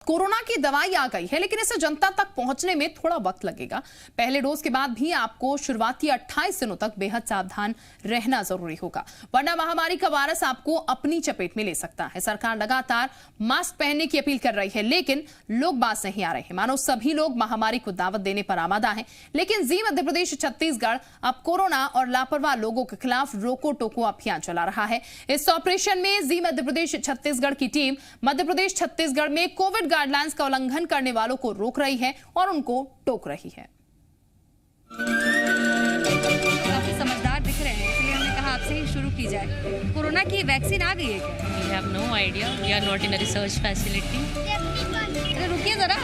Corona की दवाई आ गई है, लेकिन इसे जनता तक पहुंचने में थोड़ा वक्त लगेगा। पहले डोज के बाद भी आपको शुरुआती 28 दिनों तक बेहद सावधान रहना जरूरी होगा, वरना महामारी का वायरस आपको अपनी चपेट में ले सकता है। सरकार लगातार मास्क पहनने की अपील कर रही है, लेकिन लोग बाज नहीं आ रहे हैं। मानो सभी लोग महामारी को दावत देने पर आमादा हैं। लेकिन जी मध्य प्रदेश छत्तीसगढ़ अब कोरोना और लापरवाह लोगों के खिलाफ रोको टोको अभियान चला रहा है। इस ऑपरेशन में जी मध्य प्रदेश छत्तीसगढ़ की टीम मध्य प्रदेश छत्तीसगढ़ में कोविड गाइडलाइंस का उल्लंघन करने वालों को रोक रही है और उनको टोक रही है। काफी समझदार दिख रहे हैं, इसलिए हमने कहा आपसे ही शुरू की जाए। कोरोना की वैक्सीन आ गई है क्या? We have no idea. We are not in a research facility. अरे रुकिए जरा,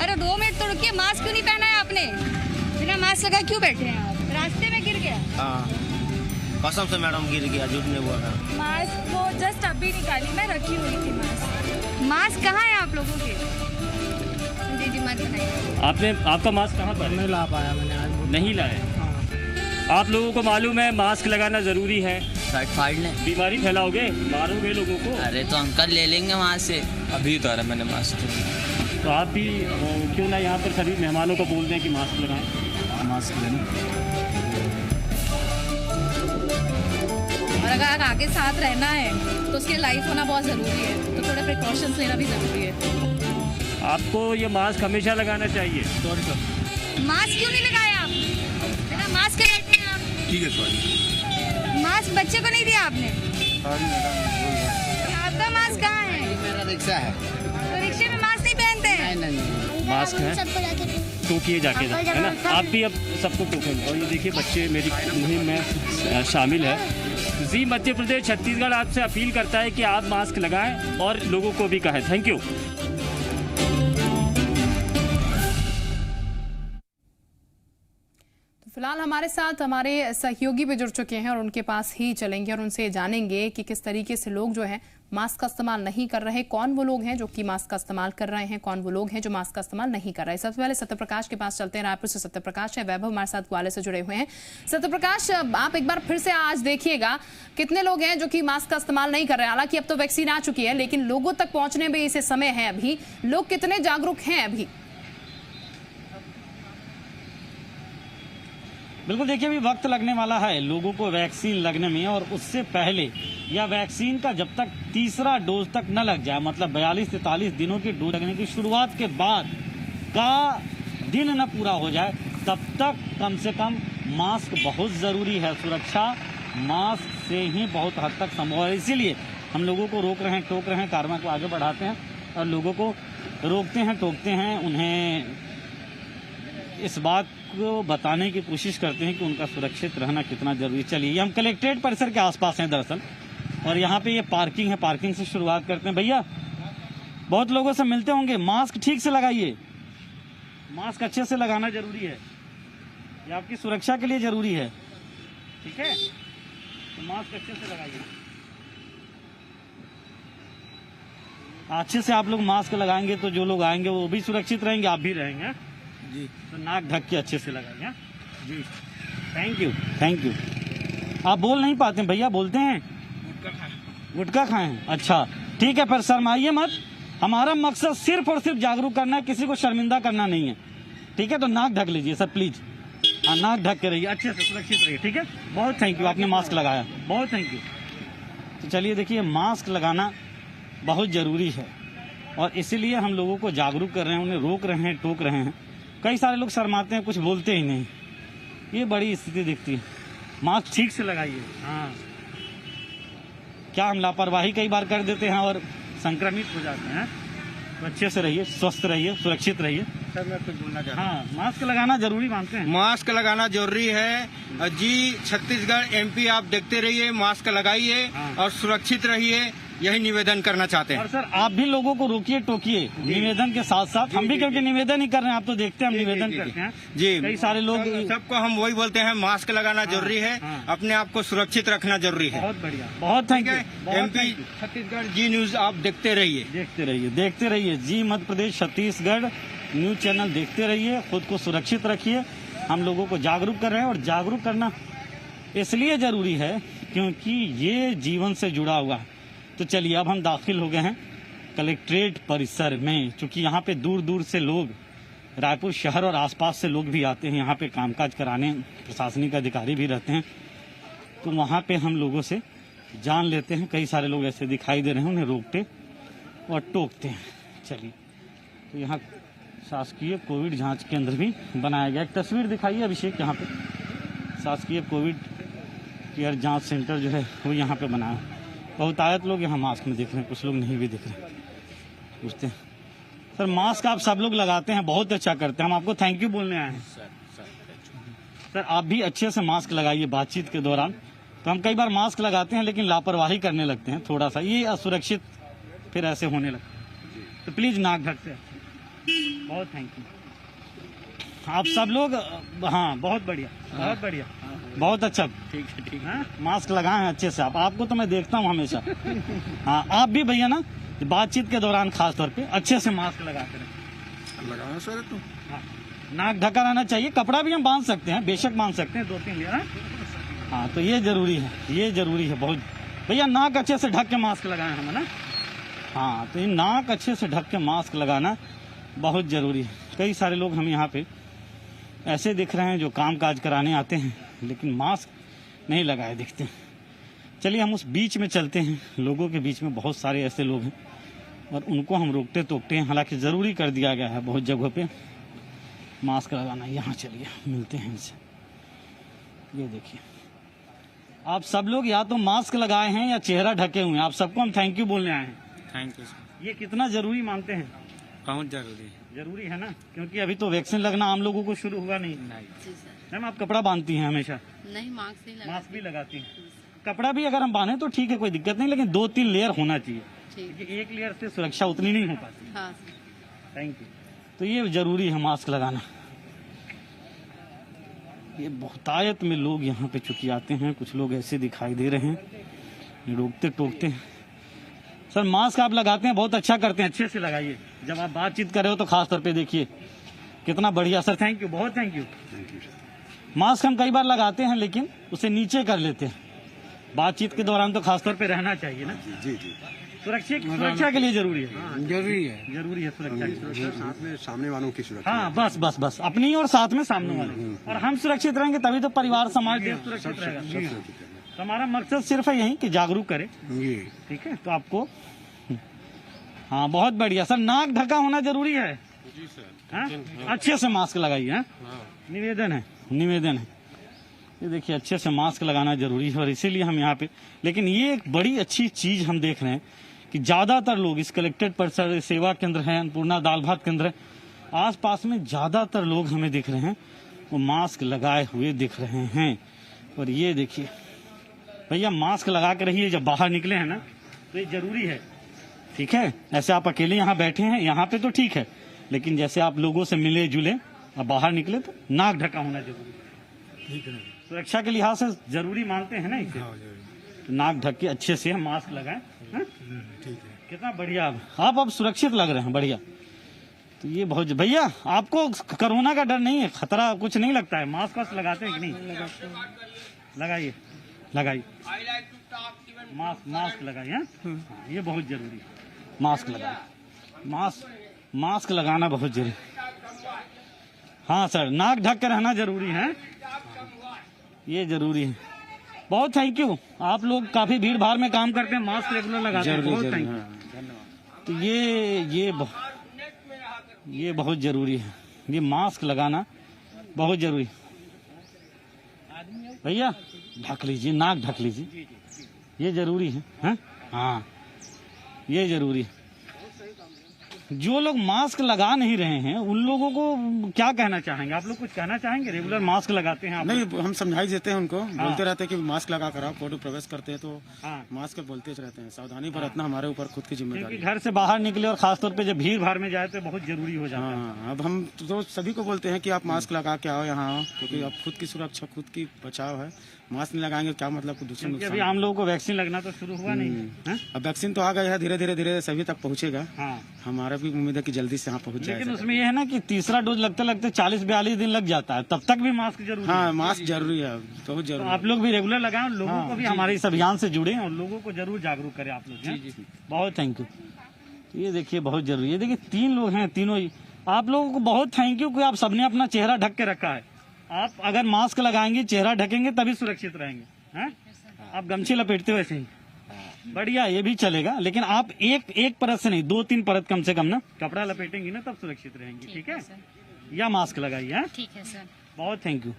अरे 2 मिनट तो रुकिए। मास्क क्यों नहीं पहना है आपने? बिना मास्क लगाए क्यों बैठे हैं आप? रास्ते में गिर गया? हाँ, कसम से मैडम गिर गया, झूठ नहीं हुआ था। मास्क वो जस्ट अभी निकाली, मैं रखी हुई थी मास्क। मास्क कहाँ है आप लोगों के? दीदी मत बनाइए। आपका मास्क कहाँ पर? नहीं ला पाया मैंने आज। नहीं लाए। आप लोगों को मालूम है मास्क लगाना जरूरी है। शर्ट फाड़ लें, बीमारी फैलाओगे, मारोगे लोगों को। अरे तो अंकल ले लेंगे वहाँ से। अभी उतारा मैंने मास्क। तो आप भी क्यों ना यहाँ पर सभी मेहमानों को बोल दें कि मास्क लगाएं। मास्क लेना। और अगर आगे साथ रहना है तो उसके लाइफ होना बहुत ज़रूरी है, तो थोड़े प्रिकॉशंस लेना भी ज़रूरी है। आपको ये मास्क हमेशा लगाना चाहिए। मास्क क्यों नहीं लगाया आप? बिना मास्क के बैठे हैं आप। ठीक है, सॉरी। मास्क बच्चे को नहीं दिया आपने? आपका मास्क कहाँ है? मेरा रिक्शा है। तो रिक्शे में मास्क नहीं पहनते हैं? नहीं। मास्क है, टोकिए जाके, है ना। आप भी अब सबको टोकेंगे। और ये देखिए बच्चे मेरी मुहिम में शामिल है। जी मध्य प्रदेश छत्तीसगढ़ आपसे अपील करता है कि आप मास्क लगाएं और लोगों को भी कहें। Thank you. फिलहाल हमारे साथ हमारे सहयोगी भी जुड़ चुके हैं और उनके पास ही चलेंगे और उनसे जानेंगे कि किस तरीके से लोग जो है मास्क का इस्तेमाल नहीं कर रहे, कौन वो लोग हैं जो कि मास्क का इस्तेमाल कर रहे हैं, कौन वो लोग हैं जो मास्क का इस्तेमाल नहीं कर रहे। सबसे पहले सत्यप्रकाश के पास चलते हैं। रायपुर से सत्यप्रकाश है, वैभव हमारे साथ ग्वालियर से जुड़े हुए हैं। सत्यप्रकाश, आप एक बार फिर से आज देखिएगा कितने लोग हैं जो कि मास्क का इस्तेमाल नहीं कर रहे हैं। हालांकि अब तो वैक्सीन आ चुकी है, लेकिन लोगों तक पहुंचने में इसे समय है। अभी लोग कितने जागरूक हैं अभी? बिल्कुल, देखिए अभी वक्त लगने वाला है लोगों को वैक्सीन लगने में, और उससे पहले या वैक्सीन का जब तक तीसरा डोज तक न लग जाए, मतलब 42-43 दिनों की डोज लगने की शुरुआत के बाद का दिन न पूरा हो जाए, तब तक कम से कम मास्क बहुत ज़रूरी है। सुरक्षा मास्क से ही बहुत हद तक संभव है। इसीलिए हम लोगों को रोक रहे हैं, टोक रहे हैं, कार्रवाई को आगे बढ़ाते हैं और लोगों को रोकते हैं, टोकते हैं, उन्हें इस बात को बताने की कोशिश करते हैं कि उनका सुरक्षित रहना कितना जरूरी। चलिए, हम कलेक्ट्रेट परिसर के आसपास हैं दरअसल, और यहाँ पे ये पार्किंग है। पार्किंग से शुरुआत करते हैं। भैया, बहुत लोगों से मिलते होंगे, मास्क ठीक से लगाइए। मास्क अच्छे से लगाना जरूरी है, ये आपकी सुरक्षा के लिए जरूरी है। ठीक है, तो मास्क अच्छे से लगाइए। अच्छे से आप लोग मास्क लगाएंगे तो जो लोग आएंगे वो भी सुरक्षित रहेंगे, आप भी रहेंगे जी। तो नाक ढक के अच्छे से लगाइए जी। Thank you, thank you. आप बोल नहीं पाते भैया? बोलते हैं? गुटखा खाएं हैं। अच्छा, ठीक है, पर शर्माइए मत। हमारा मकसद सिर्फ और सिर्फ जागरूक करना है, किसी को शर्मिंदा करना नहीं है। ठीक है, तो नाक ढक लीजिए सर, प्लीज। हाँ, नाक ढक के रहिए, अच्छे से सुरक्षित रहिए। ठीक है, बहुत थैंक यू, आपने मास्क लगाया, बहुत थैंक यू। तो चलिए, देखिए मास्क लगाना बहुत जरूरी है और इसीलिए हम लोगों को जागरूक कर रहे हैं, उन्हें रोक रहे हैं, टोक रहे हैं। कई सारे लोग शर्माते हैं, कुछ बोलते ही नहीं। ये बड़ी स्थिति दिखती है। मास्क ठीक से लगाइए। हाँ, क्या हम लापरवाही कई बार कर देते हैं और संक्रमित हो जाते हैं। तो अच्छे से रहिए, स्वस्थ रहिए, सुरक्षित रहिए। सर, मैं कुछ बोलना चाहता हूँ। हाँ, मास्क लगाना जरूरी मानते हैं? मास्क लगाना जरूरी है जी। छत्तीसगढ़ MP आप देखते रहिए, मास्क लगाइए और सुरक्षित रहिए, यही निवेदन करना चाहते हैं। और सर, आप भी लोगों को रोकिए, टोकिए निवेदन के साथ साथ। हम भी क्योंकि निवेदन ही कर रहे हैं, आप तो देखते हैं हम निवेदन करते हैं जी। कई सारे लोग, सबको हम वही बोलते हैं, मास्क लगाना जरूरी है, अपने आप को सुरक्षित रखना जरूरी है। बहुत बढ़िया, बहुत thank you. MP Chhattisgarh Zee news आप देखते रहिए, देखते रहिए, देखते रहिए। Zee Madhya Pradesh Chhattisgarh news channel देखते रहिए, खुद को सुरक्षित रखिए। हम लोगों को जागरूक कर रहे हैं और जागरूक करना इसलिए जरूरी है क्योंकि ये जीवन से जुड़ा हुआ है। तो चलिए, अब हम दाखिल हो गए हैं कलेक्ट्रेट परिसर में, चूंकि यहाँ पे दूर दूर से लोग, रायपुर शहर और आसपास से लोग भी आते हैं यहाँ पे कामकाज कराने, प्रशासनिक अधिकारी भी रहते हैं, तो वहाँ पे हम लोगों से जान लेते हैं। कई सारे लोग ऐसे दिखाई दे रहे हैं, उन्हें रोकते और टोकते हैं। चलिए, तो यहाँ शासकीय कोविड जांच केंद्र भी बनाया गया। एक तस्वीर दिखाइए अभिषेक, यहाँ पे शासकीय कोविड केयर जांच सेंटर जो है वो यहाँ पे बनाया। बहुतायत लोग यहाँ मास्क में दिख रहे हैं, कुछ लोग नहीं भी दिख रहे हैं। पूछते हैं सर, मास्क आप सब लोग लगाते हैं, बहुत अच्छा करते हैं, हम आपको थैंक यू बोलने आए हैं। सर आप भी अच्छे से मास्क लगाइए बातचीत के दौरान। तो हम कई बार मास्क लगाते हैं लेकिन लापरवाही करने लगते हैं थोड़ा सा, ये असुरक्षित फिर ऐसे होने लगता है। तो प्लीज नाक ढकते, बहुत थैंक यू आप सब लोग। हाँ बहुत बढ़िया, बहुत बढ़िया, बहुत अच्छा, ठीक है ठीक है। मास्क लगाए हैं अच्छे से आप, आपको तो मैं देखता हूँ हमेशा। हाँ आप भी भैया ना बातचीत के दौरान खास तौर पे अच्छे से मास्क लगाते रहे। लगाओ सर तुम। हाँ, नाक ढका रहना चाहिए। कपड़ा भी हम बांध सकते हैं, बेशक बांध सकते हैं, 2-3 लेयर। हाँ तो ये जरूरी है, ये जरूरी है बहुत। भैया नाक अच्छे से ढक के मास्क लगाए हम, है ना। हाँ तो ये नाक अच्छे से ढक के मास्क लगाना बहुत जरूरी है। कई सारे लोग हम यहाँ पे ऐसे दिख रहे हैं जो काम काज कराने आते हैं लेकिन मास्क नहीं लगाए दिखते हैं। चलिए हम उस बीच में चलते हैं, लोगों के बीच में बहुत सारे ऐसे लोग हैं और उनको हम रोकते टोकते हैं। हालांकि ज़रूरी कर दिया गया है बहुत जगहों पे मास्क लगाना। यहाँ चलिए मिलते हैं इनसे। ये देखिए, आप सब लोग या तो मास्क लगाए हैं या चेहरा ढके हुए हैं। आप सबको हम थैंक यू बोलने आए हैं। Thank you sir. ये कितना जरूरी मानते हैं? बहुत जरूरी है। जरूरी है ना, क्योंकि अभी तो वैक्सीन लगना आम लोगों को शुरू हुआ नहीं। मैम आप कपड़ा बांधती हैं हमेशा? नहीं, मास्क नहीं मास्क भी लगाती हैं। कपड़ा भी अगर हम बांधे तो ठीक है, कोई दिक्कत नहीं, लेकिन 2-3 लेयर होना चाहिए, क्योंकि एक लेयर से सुरक्षा उतनी नहीं हो पाती। हाँ। Thank you. तो ये जरूरी है मास्क लगाना। ये बहुतायत में लोग यहाँ पे चुकी आते हैं, कुछ लोग ऐसे दिखाई दे रहे हैं, रोकते टोकते हैं। सर मास्क आप लगाते हैं, बहुत अच्छा करते हैं, अच्छे से लगाइए। जब आप बातचीत कर रहे हो तो खास तौर पे देखिए कितना बढ़िया। सर थैंक यू, बहुत थैंक यू। मास्क हम कई बार लगाते हैं लेकिन उसे नीचे कर लेते हैं। बातचीत के दौरान तो खास तौर पे रहना चाहिए ना। जी जी, सुरक्षा के लिए जरूरी है। जरूरी है, जरूरी है सुरक्षा की। साथ में सामने वालों की सुरक्षा। हाँ बस बस बस, अपनी और साथ में सामने वाले। और हम सुरक्षित रहेंगे तभी तो परिवार समाज देश सुरक्षित रहेगा। तो हमारा मकसद सिर्फ है यही कि जागरूक करें। ठीक है, तो आपको हाँ बहुत बढ़िया। सर नाक ढका होना जरूरी है। जी सर। हाँ? अच्छे से मास्क लगाइए। हाँ? निवेदन है, निवेदन है। ये देखिए अच्छे से मास्क लगाना जरूरी है और इसीलिए हम यहाँ पे। लेकिन ये एक बड़ी अच्छी चीज हम देख रहे हैं कि ज्यादातर लोग इस कलेक्ट्रेट परिसर, सेवा केंद्र है, अन्नपूर्णा दाल भात केंद्र है, आसपास में ज्यादातर लोग हमें दिख रहे हैं वो मास्क लगाए हुए दिख रहे हैं। और ये देखिए भैया मास्क लगा के रहिए, जब बाहर निकले हैं ना तो ये जरूरी है। ठीक है, ऐसे आप अकेले यहाँ बैठे हैं यहाँ पे तो ठीक है, लेकिन जैसे आप लोगों से मिले जुले और बाहर निकले तो नाक ढका होना जरूरी है। सुरक्षा के लिहाज से जरूरी मानते हैं ना इसे। तो नाक ढक के अच्छे से हम मास्क लगाएं। ठीक है, कितना बढ़िया। आप अब सुरक्षित लग रहे हैं, बढ़िया। तो ये बहुत भैया, आपको कोरोना का डर नहीं है, खतरा कुछ नहीं लगता है? मास्क वास्क लगाते हैं कि नहीं? लगाइए, लगाइए मास्क लगाइए। हाँ ये बहुत जरूरी है, मास्क लगाए। मास्क लगाना बहुत जरूरी। हाँ सर, नाक ढक कर रहना जरूरी है, ये जरूरी है। बहुत थैंक यू। आप लोग काफी भीड़ भाड़ में काम करते हैं, मास्क रेगुलर लगाते हैं, बहुत थैंक यू। तो ये बहुत जरूरी है, ये मास्क लगाना बहुत जरूरी। भैया ढक लीजिए, नाक ढक लीजिए, ये जरूरी है। हाँ ये जरूरी है। जो लोग मास्क लगा नहीं रहे हैं उन लोगों को क्या कहना चाहेंगे? आप लोग कुछ कहना चाहेंगे? रेगुलर मास्क लगाते हैं आप? नहीं, हम समझाई देते हैं उनको। हाँ। बोलते रहते हैं कि मास्क लगा कर आओ, कोर्ट प्रवेश करते हैं तो हाँ। मास्क बोलते रहते हैं। सावधानी बरतना हमारे ऊपर खुद की जिम्मेदारी। घर से बाहर निकले और खासतौर पे जब भीड़ भाड़ में जाए तो बहुत जरूरी हो जाता है। हाँ, अब हम तो सभी को बोलते हैं कि आप मास्क लगा के आओ यहाँ, क्योंकि अब खुद की सुरक्षा, खुद की बचाव है। मास्क नहीं लगाएंगे क्या मतलब दूसरे नुकसान। अभी आम लोगों को वैक्सीन लगना तो शुरू हुआ नहीं है। अब वैक्सीन तो आ गया है, धीरे धीरे सभी तक पहुँचेगा। हाँ। हमारा भी उम्मीद है कि जल्दी से यहाँ पहुँच जाए। लेकिन उसमें यह है ना कि तीसरा डोज लगते 40-42 दिन लग जाता है, तब तक भी मास्क जरूरी है। हाँ मास्क जरूरी है, बहुत जरूरी। आप लोग भी रेगुलर लगाएं, लोगों को भी हमारे इस अभियान से जुड़े और लोगों को जरूर जागरूक करें आप लोग। बहुत थैंक यू। ये देखिए बहुत जरूरी है। देखिए 3 लोग हैं, तीनों ही आप लोगों को बहुत थैंक यू कि आप सबने अपना चेहरा ढक के रखा है। आप अगर मास्क लगाएंगे, चेहरा ढकेंगे तभी सुरक्षित रहेंगे हैं। आप गमछी लपेटते हो वैसे ही बढ़िया, ये भी चलेगा, लेकिन आप एक परत से नहीं 2-3 परत कम से कम ना कपड़ा लपेटेंगी ना तब सुरक्षित रहेंगी। ठीक है, या मास्क लगाइए। ठीक है सर। बहुत थैंक यू,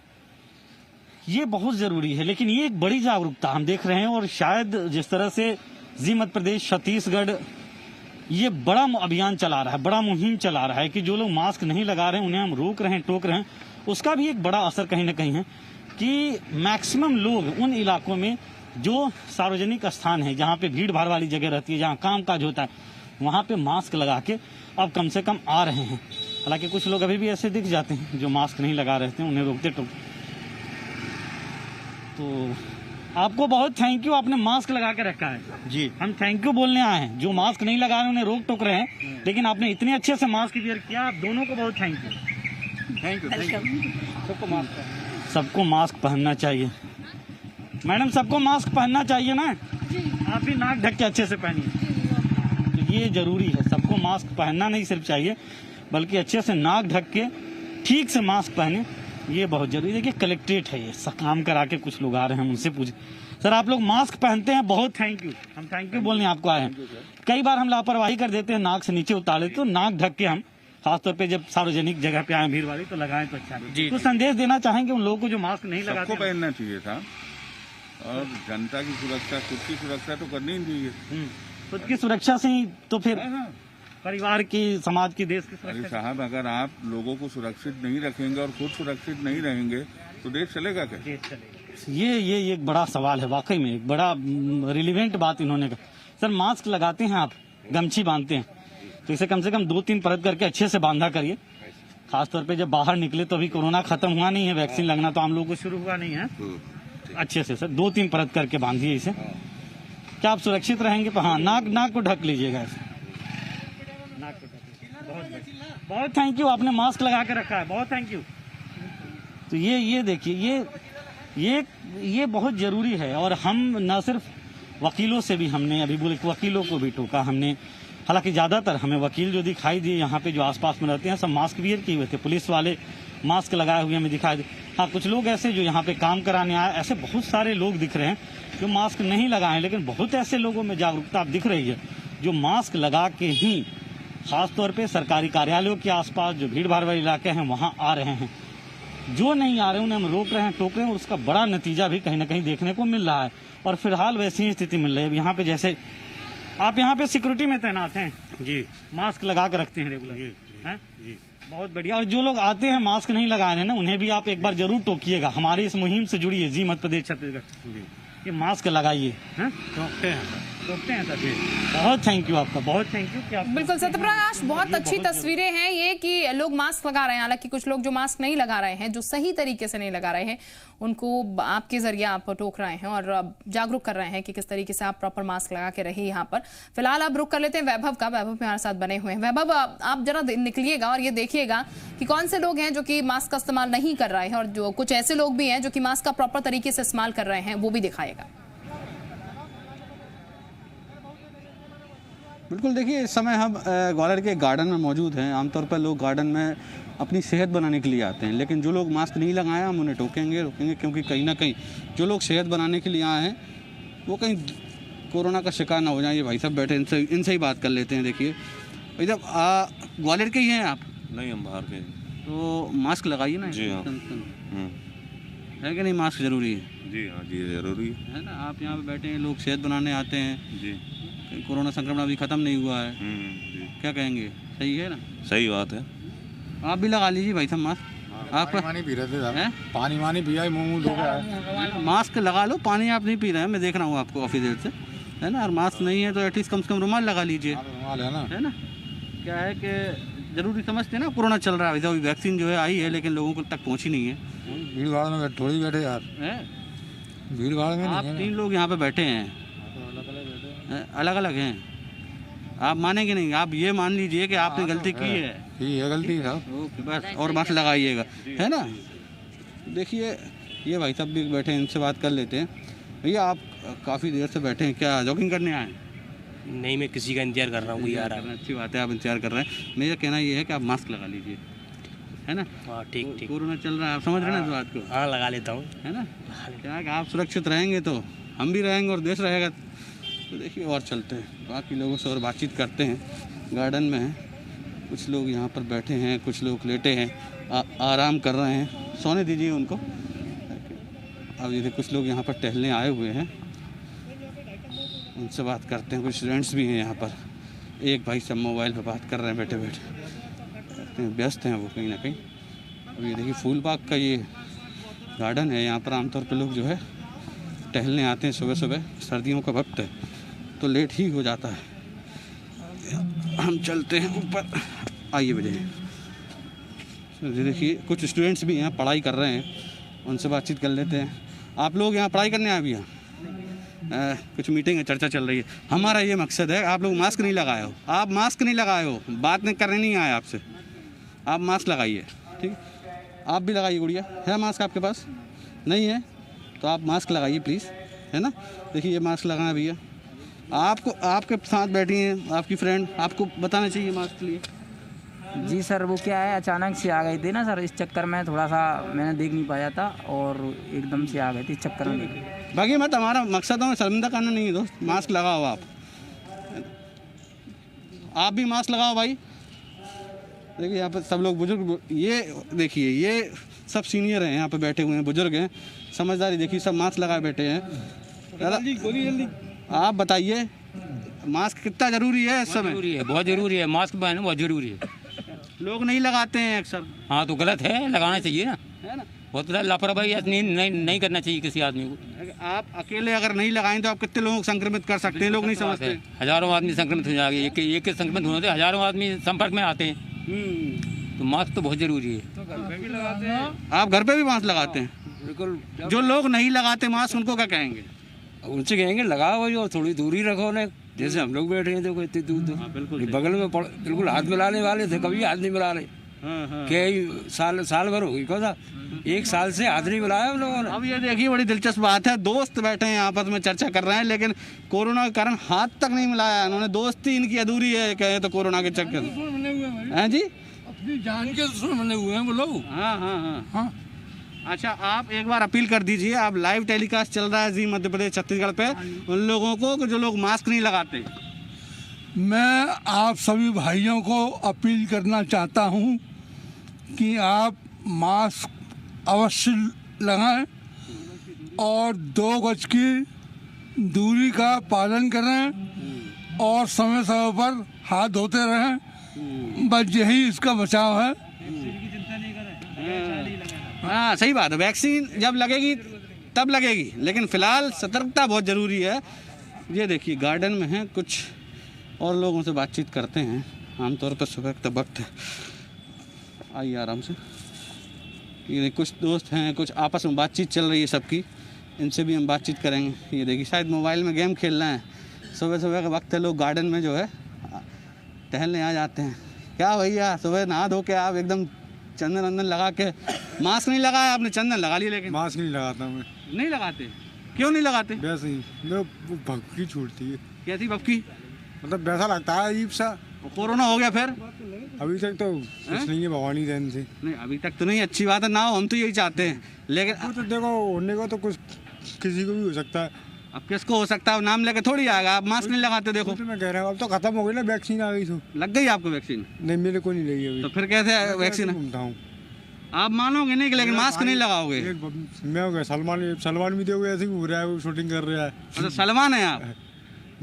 ये बहुत जरूरी है। लेकिन ये एक बड़ी जागरूकता हम देख रहे हैं, और शायद जिस तरह से जी मध्य प्रदेश छत्तीसगढ़ ये बड़ा अभियान चला रहा है, बड़ा मुहिम चला रहा है कि जो लोग मास्क नहीं लगा रहे हैं उन्हें हम रोक रहे हैं, टोक रहे हैं, उसका भी एक बड़ा असर कहीं ना कहीं है कि मैक्सिमम लोग उन इलाकों में जो सार्वजनिक स्थान है, जहाँ पे भीड़ भाड़ वाली जगह रहती है, जहाँ काम काज होता है, वहाँ पे मास्क लगा के अब कम से कम आ रहे हैं। हालांकि कुछ लोग अभी भी ऐसे दिख जाते हैं जो मास्क नहीं लगा रहे थे, उन्हें रोकते टोकते। तो आपको बहुत थैंक यू, आपने मास्क लगा के रखा है जी। हम थैंक यू बोलने आए हैं, जो मास्क नहीं लगा रहे उन्हें रोक टोक रहे हैं, लेकिन आपने इतने अच्छे से मास्क वेयर किया, आप दोनों को बहुत थैंक यू। Thank you. सबको मास्क पहनना चाहिए मैडम, सबको मास्क पहनना चाहिए ना। आप भी नाक ढक के अच्छे से पहनिए, तो ये जरूरी है। सबको मास्क पहनना नहीं सिर्फ चाहिए, बल्कि अच्छे से नाक ढक के ठीक से मास्क पहने, ये बहुत जरूरी है। देखिए कलेक्ट्रेट है, ये काम करा के कुछ लोग आ रहे हैं, उनसे पूछे सर आप लोग मास्क पहनते हैं, बहुत थैंक यू। हम थैंक यू बोलने आपको आए हैं। कई बार हम लापरवाही कर देते हैं, नाक से नीचे उतार लेते, तो नाक ढक के हम खासतौर पे जब सार्वजनिक जगह पे आए भीड़ वाली तो लगाएं तो अच्छा है। कुछ संदेश देना चाहेंगे उन लोगों को जो मास्क नहीं लगाते? सबको पहनना चाहिए था, और जनता की सुरक्षा, खुद की सुरक्षा तो करनी ही चाहिए। खुद की सुरक्षा से ही तो फिर परिवार की, समाज की, देश की सुरक्षा। अरे साहब, अगर आप लोगों को सुरक्षित नहीं रखेंगे और खुद सुरक्षित नहीं रहेंगे तो देश चलेगा क्या? देश चलेगा। ये एक बड़ा सवाल है, वाकई में एक बड़ा रिलीवेंट बात इन्होंने कहा। सर मास्क लगाते हैं आप, गमछी बांधते हैं, तो इसे कम से कम 2-3 परत करके अच्छे से बांधा करिए। खासतौर पे जब बाहर निकले तो अभी कोरोना खत्म हुआ नहीं है, वैक्सीन लगना तो हम लोगों को शुरू हुआ नहीं है। अच्छे से सर 2-3 परत करके बांधिए इसे, क्या आप सुरक्षित रहेंगे। हाँ, नाक को ढक लीजिएगा ऐसे, नाक को ढक लीजिए। बहुत थैंक यू, आपने मास्क लगा के रखा है, बहुत थैंक यू। तो ये देखिए, ये बहुत जरूरी है। और हम न सिर्फ वकीलों से भी, हमने अभी बोले वकीलों को भी टोका हमने। हालांकि ज्यादातर हमें वकील जो दिखाई दिए यहाँ पे जो आसपास में रहते हैं सब मास्क वियर किए हुए थे, पुलिस वाले मास्क लगाए हुए हमें दिखाई दे। हाँ, कुछ लोग ऐसे जो यहाँ पे काम कराने आए, ऐसे बहुत सारे लोग दिख रहे हैं जो मास्क नहीं लगाए, लेकिन बहुत ऐसे लोगों में जागरूकता अब दिख रही है जो मास्क लगा के ही खासतौर पे सरकारी कार्यालयों के आसपास जो भीड़ भाड़ वाले इलाके हैं वहाँ आ रहे हैं। जो नहीं आ रहे उन्हें हम रोक रहे हैं, टोक रहे हैं, और उसका बड़ा नतीजा भी कहीं ना कहीं देखने को मिल रहा है। और फिलहाल वैसी ही स्थिति मिल रही है। अब यहाँ पे जैसे आप यहाँ पे सिक्योरिटी में तैनात हैं जी, मास्क लगा के रखते हैं रेगुलर हैं जी, बहुत बढ़िया। और जो लोग आते हैं मास्क नहीं लगाए हैं ना, उन्हें भी आप एक बार जरूर टोकिएगा। हमारी इस मुहिम से जुड़िए, जी मध्य प्रदेश छत्तीसगढ़, ये मास्क लगाइए। टोकते हैं सर, बहुत थैंक यू आपका, बहुत थैंक यू कि आप। बिल्कुल सत्यप्रकाश, बहुत अच्छी तस्वीरें हैं ये कि लोग मास्क लगा रहे हैं। हालांकि कुछ लोग जो मास्क नहीं लगा रहे हैं, जो सही तरीके से नहीं लगा रहे हैं, उनको आपके जरिए आप टोक रहे हैं और जागरूक कर रहे हैं कि किस तरीके से आप प्रॉपर मास्क लगा के रहिए यहाँ पर। फिलहाल आप रुक कर लेते हैं वैभव का। वैभव हमारे साथ बने हुए हैं। वैभव, आप जरा निकलिएगा और ये देखिएगा कि कौन से लोग हैं जो कि मास्क का इस्तेमाल नहीं कर रहे हैं, और जो कुछ ऐसे लोग भी हैं जो कि मास्क का प्रॉपर तरीके से इस्तेमाल कर रहे हैं, वो भी दिखाएगा। बिल्कुल, देखिए इस समय हम ग्वालियर के गार्डन में मौजूद हैं। आमतौर पर लोग गार्डन में अपनी सेहत बनाने के लिए आते हैं, लेकिन जो लोग मास्क नहीं लगाए हम उन्हें रोकेंगे, क्योंकि कहीं ना कहीं जो लोग सेहत बनाने के लिए आए हैं वो कहीं कोरोना का शिकार ना हो जाए। ये भाई साहब बैठे, इनसे ही बात कर लेते हैं। देखिए भाई साहब, ग्वालियर के ही हैं आप? नहीं, हम बाहर के। तो मास्क लगाइए ना। जी हाँ, है कि नहीं, मास्क जरूरी है? जी हाँ जी, जरूरी है ना। आप यहाँ पे बैठे हैं, लोग सेहत बनाने आते हैं जी, कोरोना संक्रमण अभी खत्म नहीं हुआ है, जी। क्या कहेंगे? सही है ना? सही बात है। आप भी लगा लीजिए भाई साहब मास्क। आप पानी पी रहे थे, पानी पिया, मुंह धो गया। मास्क लगा लो, पानी आप नहीं पी रहे हैं, मैं देख रहा हूँ आपको काफ़ी देर से, है ना। और मास्क नहीं है तो एटलीस्ट कम से कम रुमाल लगा लीजिए, रुमाल है ना। क्या है कि जरूरी समझते हैं ना, कोरोना चल रहा है, वैक्सीन जो है आई है लेकिन लोगों तक पहुँची नहीं है। भीड़ भाड़ में थोड़ी बैठे यार, भीड़ भाड़ में। आप 3 लोग यहाँ पे बैठे हैं, अलग अलग हैं, आप मानेंगे नहीं। आप ये मान लीजिए कि आपने गलती की है, गलती है बस, और मास्क लगाइएगा, है ना। देखिए ये भाई साहब भी बैठे हैं, इनसे बात कर लेते हैं। भैया आप काफ़ी देर से बैठे हैं, क्या जॉगिंग करने आए हैं? नहीं, मैं किसी का इंतजार कर रहा हूँ, कोई आ रहा है। अच्छी बात है, आप इंतजार कर रहे हैं। मेरा कहना ये है कि आप मास्क लगा लीजिए, है ना। हाँ ठीक ठीक। कोरोना चल रहा है, आप समझ रहे हैं ना इस बात को। हाँ लगा लेता हूँ, है ना। क्या कि आप सुरक्षित रहेंगे तो हम भी रहेंगे और देश रहेगा। तो देखिए और चलते हैं, बाकी लोगों से और बातचीत करते हैं। गार्डन में हैं कुछ लोग, यहाँ पर बैठे हैं, कुछ लोग लेटे हैं, आराम कर रहे हैं। सोने दीजिए उनको। अब ये कुछ लोग यहाँ पर टहलने आए हुए हैं, उनसे बात करते हैं। कुछ स्टूडेंट्स भी हैं यहाँ पर। एक भाई सब मोबाइल पर बात कर रहे हैं बैठे बैठे, व्यस्त हैं वो कहीं ना कहीं। अब ये देखिए फूल बाग का ये गार्डन है, यहाँ पर आमतौर पर लोग जो है टहलने आते हैं सुबह सुबह। सर्दियों का वक्त है तो लेट ही हो जाता है। हम चलते हैं ऊपर, आइए बजाइए। ये देखिए कुछ स्टूडेंट्स भी यहाँ पढ़ाई कर रहे हैं, उनसे बातचीत कर लेते हैं। आप लोग यहाँ पढ़ाई करने आए भी हैं? कुछ मीटिंग है, चर्चा चल रही है। हमारा ये मकसद है, आप लोग मास्क नहीं लगाए हो, आप मास्क नहीं लगाए हो, बात नहीं करने नहीं आए आपसे। आप मास्क लगाइए, ठीक। आप भी लगाइए। गुड़िया है मास्क आपके पास? नहीं है तो आप मास्क लगाइए प्लीज़, है ना। देखिए ये मास्क लगाना भैया। आपको, आपके साथ बैठी हैं आपकी फ्रेंड, आपको बताना चाहिए मास्क के लिए। जी सर, वो क्या है, अचानक से आ गई थी ना सर, इस चक्कर में थोड़ा सा मैंने देख नहीं पाया था और एकदम से आ गई थी, इस चक्कर में। बाकी मत, हमारा मकसद हमें शर्मिंदा करना नहीं है दोस्त। मास्क लगाओ आप भी मास्क लगाओ भाई। देखिए यहाँ पर सब लोग बुजुर्ग, ये देखिए ये सब सीनियर हैं यहाँ पे बैठे हुए हैं, बुजुर्ग हैं, समझदारी देखिए, सब मास्क लगाए बैठे हैं। जल्दी आप बताइए मास्क कितना ज़रूरी है इस समय? जरूरी है, बहुत ज़रूरी है, मास्क पहनना बहुत ज़रूरी है। लोग नहीं लगाते हैं अक्सर। हाँ तो गलत है, लगाना चाहिए ना, है ना। बहुत लापरवाही नहीं करना चाहिए किसी आदमी को। आप अकेले अगर नहीं लगाएं तो आप कितने लोगों को संक्रमित कर सकते हैं, लोग नहीं समझते। हजारों आदमी संक्रमित हो जाएंगे, एक संक्रमित होने से हजारों आदमी संपर्क में आते हैं। तो मास्क तो बहुत ज़रूरी है। तो घर पे भी लगाते हैं आप? घर पे भी मास्क लगाते हैं? बिल्कुल। जो लोग नहीं लगाते मास्क उनको क्या कहेंगे? उनसे कहेंगे लगाओ, जो थोड़ी दूरी रखो ना, जैसे हम लोग बैठे हैं देखो इतनी दूर दूर। बिल्कुल बगल में बिल्कुल हाथ मिलाने वाले थे, कभी हाथ नहीं मिला रहे। कई साल भर हो गई, कौन सा 1 साल से हाथ नहीं मिलाया हम लोगों ने। अब ये देखिए बड़ी दिलचस्प बात है, दोस्त बैठे हैं आपस में चर्चा कर रहे हैं, लेकिन कोरोना के कारण हाथ तक नहीं मिलाया इन्होंने। दोस्ती इनकी अधूरी है कहे तो कोरोना के चक्कर। हैं जी, अपनी जान के दुश्मन बने हुए हैं वो लोग। हाँ। अच्छा आप एक बार अपील कर दीजिए, आप लाइव टेलीकास्ट चल रहा है जी मध्य प्रदेश छत्तीसगढ़ पे, उन लोगों को जो लोग मास्क नहीं लगाते। मैं आप सभी भाइयों को अपील करना चाहता हूं कि आप मास्क अवश्य लगाएं और 2 गज की दूरी का पालन करें और समय समय पर हाथ धोते रहें। बस यही इसका बचाव है। हाँ सही बात है, वैक्सीन जब लगेगी तब लगेगी, लेकिन फ़िलहाल सतर्कता बहुत ज़रूरी है। ये देखिए गार्डन में हैं, कुछ और लोगों से बातचीत करते हैं। आमतौर पर सुबह का वक्त है, आइए आराम से। ये कुछ दोस्त हैं, कुछ आपस में बातचीत चल रही है सबकी, इनसे भी हम बातचीत करेंगे। ये देखिए शायद मोबाइल में गेम खेल रहे हैं। सुबह सुबह का वक्त है, लोग गार्डन में जो है टहलने आ जाते हैं। क्या भैया सुबह नहा धो के आप एकदम चंदन वंदन लगा के, मास्क नहीं लगाया आपने? चंदन लगा लिया लेकिन मास्क नहीं लगाता मैं। नहीं लगाते? क्यों नहीं लगाते? वैसे ही मेरे भक्की छूटती है। कैसी भक्की? मतलब वैसा लगता है अजीब सा। कोरोना हो गया फिर? अभी तक तो कुछ नहीं है भगवान ही देन से। नहीं अभी तक तो नहीं, अच्छी बात है ना हो, हम तो यही चाहते हैं। लेकिन तो देखो होने को तो कुछ किसी को भी हो सकता है। अब किसको हो सकता है, नाम लेके थोड़ी आएगा। आप मास्क नहीं लगाते देखो। तो मैं कह रहा हूँ अब तो खत्म हो गई ना, वैक्सीन आ गई। तो लग गई आपको वैक्सीन? नहीं मेरे को नहीं लगी अभी। तो फिर कैसे वैक्सीन? आप मानोगे नहीं कि लेकिन मास्क नहीं लगाओगे? मैं हो गया सलमान भी देखो ऐसे ही हो रहा है, वो शूटिंग कर रहा है। अच्छा सलमान है आप?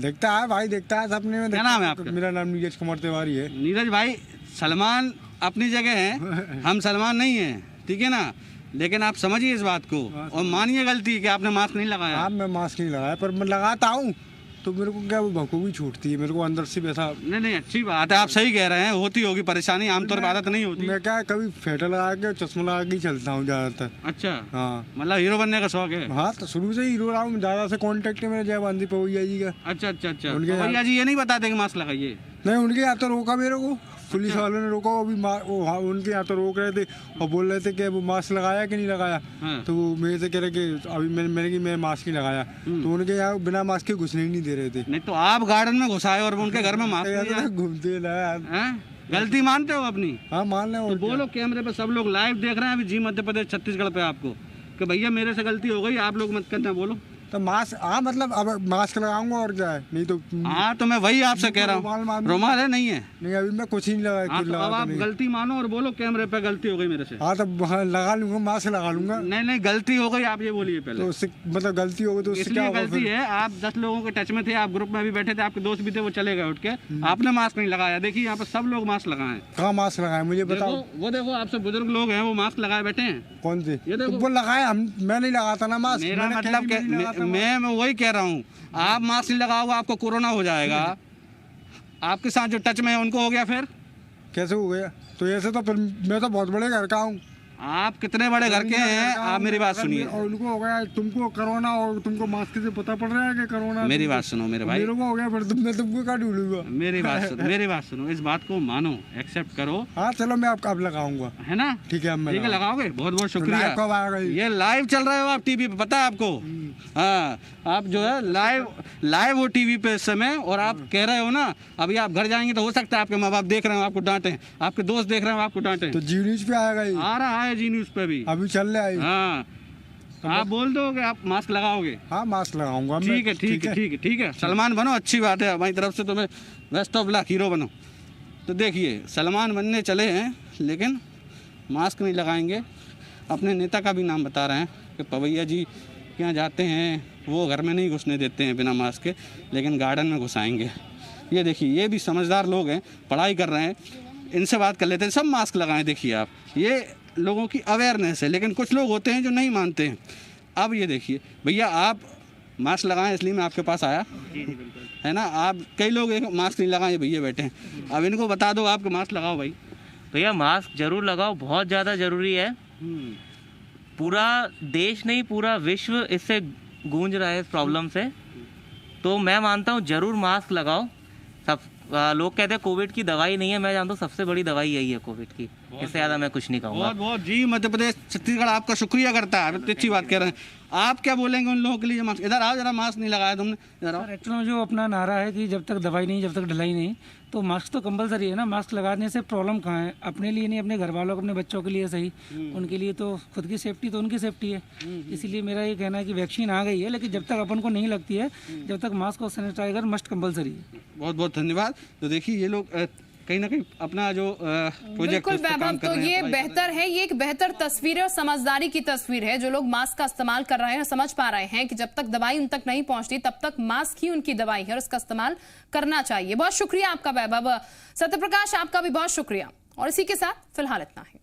देखता है भाई, देखता है सपने में। क्या नाम है आपका? मेरा नाम नीरज कुमार तिवारी है। नीरज भाई, सलमान अपनी जगह है, हम सलमान नहीं है, ठीक है ना। लेकिन आप समझिए इस बात को और मानिए गलती कि आपने मास्क नहीं लगाया। हाँ मैं मास्क नहीं लगाया, पर मैं लगाता हूँ तो मेरे को क्या भक्कू भी छूटती है, मेरे को अंदर से वैसा। नहीं अच्छी बात है, आप सही कह रहे हैं, होती होगी परेशानी, आमतौर पर आदत नहीं होती। मैं क्या कभी फेटा लगा के चश्मा लगा के चलता हूँ ज़्यादातर। अच्छा हाँ, मतलब हीरो बनने का शौक है? हाँ तो शुरू से हीरो रहा हूँ, ज़्यादा से कॉन्टेक्ट है मेरे जय बांधी पवैया जी का। अच्छा भैया जी ये नहीं बताते कि मास्क लगाइए? नहीं उनके यहाँ तो रोका मेरे को, पुलिस वालों ने रोका, अभी उनके यहाँ तो रोक रहे थे और बोल रहे थे कि वो मास्क लगाया कि नहीं लगाया। तो वो मेरे से कह रहे कि अभी मैंने मास्क ही लगाया, तो उनके यहाँ बिना मास्क के घुसने ही नहीं दे रहे थे। नहीं तो आप गार्डन में घुसाए और उनके घर में मास्क घूमते ना। गलती मानते हो अपनी? हाँ मान रहे हो। तो बोलो कैमरे पे, सब लोग लाइव देख रहे हैं अभी जी मध्य प्रदेश छत्तीसगढ़ पे आपको, कि भैया मेरे से गलती हो गई, आप लोग मत करना। बोलो तो मास्क, हाँ मतलब अब मास्क लगाऊंगा और क्या है, नहीं तो हाँ तो मैं वही आपसे कह रहा हूँ, रुमाल है नहीं है? नहीं अभी मैं कुछ ही नहीं लगाया। तो अब आप गलती मानो और बोलो कैमरे पे गलती हो गई मेरे से। हाँ तो लगा लूंगा, मास्क लगा लूंगा। नहीं गलती हो गई, आप ये बोलिए पहले। तो उससे मतलब गलती हो गई तो उससे क्या होगा? गलती है, आप 10 लोगों के टच में थे, आप ग्रुप में अभी बैठे थे, आपके दोस्त भी थे, वो चले गए उठ के, आपने मास्क नहीं लगाया। देखिए यहाँ पर सब लोग मास्क लगाए। कहाँ मास्क लगाए मुझे बताओ? वो देखो आपसे बुजुर्ग लोग हैं, वो मास्क लगाए बैठे हैं। कौन से? वो लगाए, मैं नहीं लगाता ना मास्क। मेरा मतलब मैं वही कह रहा हूँ, आप मास्क नहीं लगाओगे आपको कोरोना हो जाएगा। आपके साथ जो टच में है उनको हो गया, फिर कैसे हो गया? तो ऐसे तो फिर मैं तो बहुत बड़े घर का हूँ। आप कितने बड़े घर के हैं? आप मेरी बात सुनिए। और उनको हो गया, तुमको कोरोना और तुमको मास्क से पता पड़ रहा है कि कोरोना। मेरी बात सुनो मेरे भाई, मेरे को हो गया, फिर तुमको क्या ढूंढूंगा? मेरी बात सुनो, इस बात को मानो, एक्सेप्ट करो। हाँ चलो मैं आपका अब लगाऊंगा, है ना? ठीक है, ठीक है लगाओगे। बहुत बहुत शुक्रिया। कब आ गई? ये लाइव चल रहे हो आप टीवी पे, पता है आपको? हाँ आप जो है लाइव हो टीवी पे इस समय, और आप कह रहे हो ना अभी आप घर जाएंगे तो हो सकता है आपके माँ बाप देख रहे हो आपको डांटे, आपके दोस्त देख रहे हो आपको डांटे। तो जी न्यूज पे आएगा, आ रहा है जी न्यूज पे भी, अभी चल रहा है। हाँ आप बोल दो कि आप मास्क लगाओगे? हाँ मास्क लगाऊंगा। ठीक है सलमान बनो, अच्छी बात है, हमारी तरफ से तुम्हें बेस्ट ऑफ लक, हीरो बनो। तो देखिए सलमान बनने चले हैं लेकिन मास्क नहीं लगाएंगे। अपने नेता का भी नाम बता रहे हैं कि पवैया जी के यहाँ जाते हैं, वो घर में नहीं घुसने देते हैं बिना मास्क के, लेकिन गार्डन में घुसाएंगे। ये देखिए ये भी समझदार लोग हैं, पढ़ाई कर रहे हैं, इनसे बात कर लेते हैं। सब मास्क लगाएं। देखिए आप, ये लोगों की अवेयरनेस है, लेकिन कुछ लोग होते हैं जो नहीं मानते हैं। अब ये देखिए भैया, आप मास्क लगाएं इसलिए मैं आपके पास आया, है ना? आप कई लोग मास्क नहीं लगाए, भैया बैठे हैं, अब इनको बता दो आपके मास्क लगाओ भाई। भैया मास्क जरूर लगाओ, बहुत ज़्यादा ज़रूरी है। पूरा देश नहीं पूरा विश्व इससे गूंज रहा है इस प्रॉब्लम से, तो मैं मानता हूँ जरूर मास्क लगाओ। सब लोग कहते हैं कोविड की दवाई नहीं है, मैं जानता हूँ सबसे बड़ी दवाई यही है कोविड की, इससे ज़्यादा मैं कुछ नहीं कहूँगा। बहुत जी मध्य प्रदेश छत्तीसगढ़ आपका शुक्रिया करता है, अच्छी बात कह रहे हैं। आप क्या बोलेंगे उन लोगों के लिए? मास्क इधर आओ, जरा मास्क नहीं लगाया तुमने, इधर आओ। एक्चुअली में जो अपना नारा है कि जब तक दवाई नहीं जब तक ढलाई नहीं, तो मास्क तो कंपलसरी है ना। मास्क लगाने से प्रॉब्लम कहाँ है? अपने लिए नहीं, अपने घर वालों अपने बच्चों के लिए सही, उनके लिए तो खुद की सेफ्टी तो उनकी सेफ्टी है। इसीलिए मेरा ये कहना है कि वैक्सीन आ गई है, लेकिन जब तक अपन को नहीं लगती है, जब तक मास्क और सैनिटाइजर मस्ट कंपलसरी है। बहुत बहुत धन्यवाद। तो देखिए ये लोग कहीं ना कहीं अपना जो प्रोजेक्ट बिल्कुल वैभव, तो ये बेहतर है, ये एक बेहतर तस्वीर है और समझदारी की तस्वीर है। जो लोग मास्क का इस्तेमाल कर रहे हैं समझ पा रहे हैं कि जब तक दवाई उन तक नहीं पहुंचती तब तक मास्क ही उनकी दवाई है और इसका इस्तेमाल करना चाहिए। बहुत शुक्रिया आपका वैभव। सत्यप्रकाश आपका भी बहुत शुक्रिया। और इसी के साथ फिलहाल इतना ही।